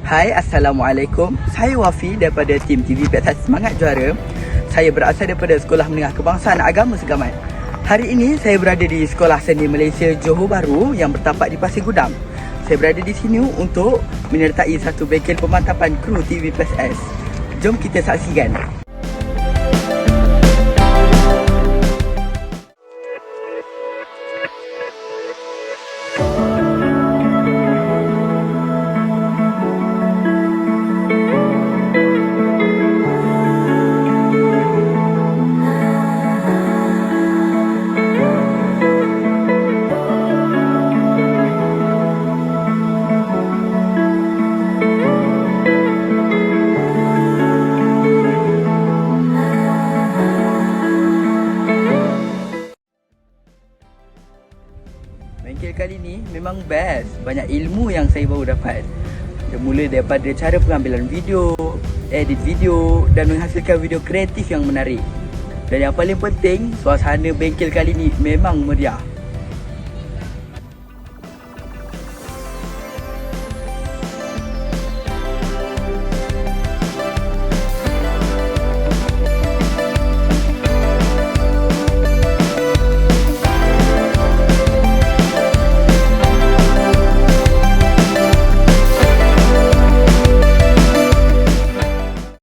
Hai, Assalamualaikum. Saya Wafi daripada tim TV Pektas Semangat Juara. Saya berasal daripada Sekolah Menengah Kebangsaan Agama Segamat. Hari ini saya berada di Sekolah Seni Malaysia Johor Bahru yang bertapak di Pasir Gudang. Saya berada di sini untuk menyertai satu bengkel pemantapan kru TV PSS. Jom kita saksikan. Bengkel kali ni memang best. Banyak ilmu yang saya baru dapat. Mula daripada cara pengambilan video, edit video dan menghasilkan video kreatif yang menarik. Dan yang paling penting, suasana bengkel kali ni memang meriah.